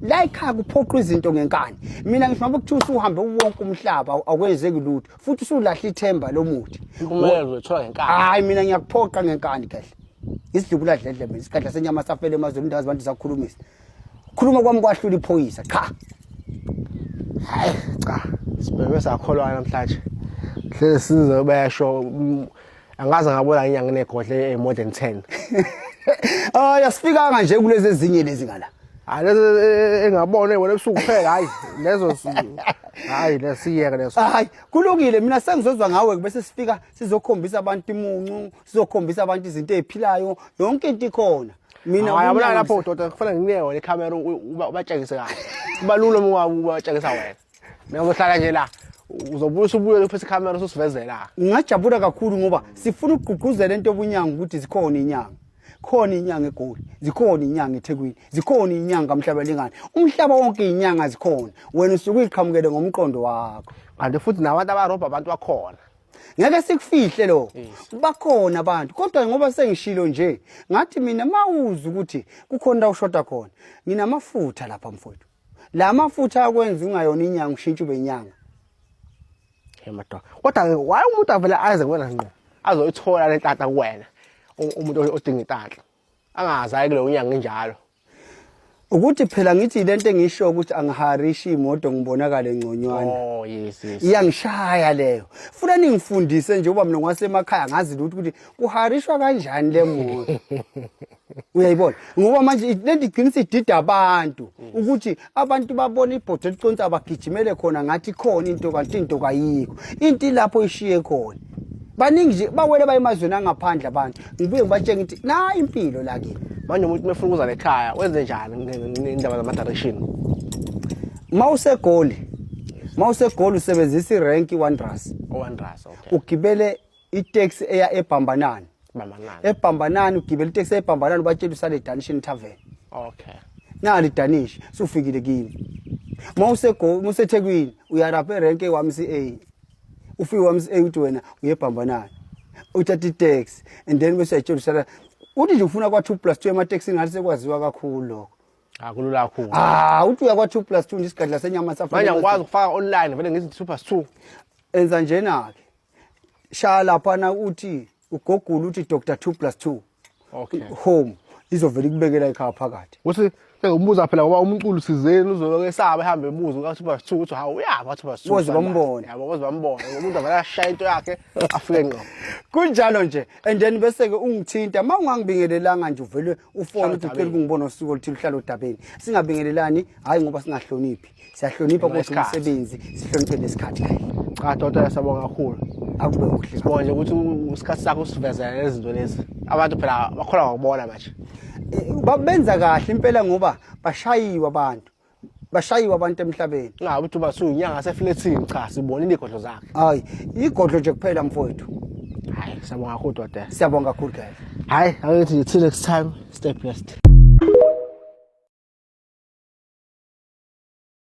la ekhaya kuphoqa izinto ngenkani mina ngisho ngoba kuthiwa usuhambe wonke umhlaba akwenzeki lutho futhi usulahla ithemba lomuthi impumelelo uzothola ngenkani hayi mina ngiyakuphoqa ngenkani kahle isidlubula dledle mina isikhathi senyama safele emazweni indawo abantu zakhulumisa khuluma kwami kwahlula iphoyisa cha hayi cha sibheke sakholwa namhlanje hle sizobesho angaze ngabona inyanga negodle more than 10 yasifika nje kulezi ezinye lezi ngala hayi engabona wena ebusuku kuphela hayi lezo hayi lesiyeke leso hayi kulungile mina sengizozwa ngawe bese sifika sizokhombisa abantu imuncu sizokhombisa abantu izinto eziphilayo yonke into ikhona mina uyabona lapho doda kufanele nginike wena icamera ubatshengise kahle kubalula uma ubatshengisa wena mina ngizohlala nje la uzobuya usubuye uphethe icamera ususivezela ngingajabula kakhulu ngoba sifuna ukugqugquzela into obunyanga ukuthi zikhona inyanga khona inyanga eGoli zikhona inyanga eThekwini zikhona inyanga kaMhlabelingane umhlaba wonke inyanga zikhona wena usuke uyiqhamukele ngomqondo wakho kanti futhi nabantu abarobha abantu bakhona ngeke sikufihle lo bakhona abantu kodwa ngoba sengishilo nje ngathi mina mawuza ukuthi kukhona la ushoda khona nginamafutha lapha mfowethu la mafutha akwenza ungayona inyanga ushintshe ube inyanga madoda kodwa why umuntu avela aze kuwena ngqo azoyithola le ntata kuwena umuntu odinga intatla angazayi kule unyanga njalo ukuthi phela ngithi lento engisho ukuthi angiharishi imoto ngibonakala engconywana oh yes iyangishaya leyo funa ningifundise nje uba mina ngwasemakhaya ngazi ukuthi kuharishwa kanjani le moto uyayibona ngoba manje lento igcina idida abantu ukuthi abantu babona ibhodo eliconsa abagijimele khona ngathi khona into kanti into kayikho into lapho ishiye khona baningi nje bawele bayemazweni angaphandle abantu ngibuye ngibatshenge ukuthi na impilo la kimi manje umuntu mefuna ukuza ekhaya wenze njani indaba zama direction mawusegoli usebenzisa irank 1 ras okay ugibele itaxi eya eBhambanani eBhambanani ugibele itaxi eBhambanani batshela usale Danishin Tavern okay nali Danish sufikile kimi musethekwini uyarapha erank eWMCA ufike eWMCA uthi wena uyeBhambanani uthatha itaxi and then bese ayitshela usala uthi nje ufuna kwa 2+2 ema-taxi ngathi sekwaziwa kakhulu lokho akulula kakhulu uthi uya kwa 2+2 ngesikhathi senyama safana manje ngikwazi ukufaka online vele ngithi 2+2 enza njena ke shaya lapha na uthi ugoogle uthi Dr 2+2 okay home izovela ikubekela ekhaya phakathi uthi umbuza phela ngoba umculo sizeni uzoke esaba ehambe ebuza ka 2+2 uthi hawu uyaba 2+2 boze bambone yabo boze bambone umuntu avela ashaya into yakhe afike ngqo kunjalo nje and then bese ke ungithinta mawungangibingelelanga nje uvele ufone uthi ucela ukungibona usuku oluthile uhlala odabeni singabingelelani hayi ngoba singahloniphi siyahlonipha kodwa umsebenzi sihloniphe nesikhathi cha doda siyabonga kakhulu akube kuhle sibonje ukuthi isikhathi sakho usivezela lezinto lezi abantu phela bakhola ngokubona manje babenza kahle impela ngoba bashayiwa abantu emhlabeni ngabe uthi basuku inyanga seflethini cha sibonile igodlo zakhe hayi igodlo nje kuphela mfowethu hayi siyabonga kakhulu doda siyabonga kakhulu guys hayi angithi till next time stay blessed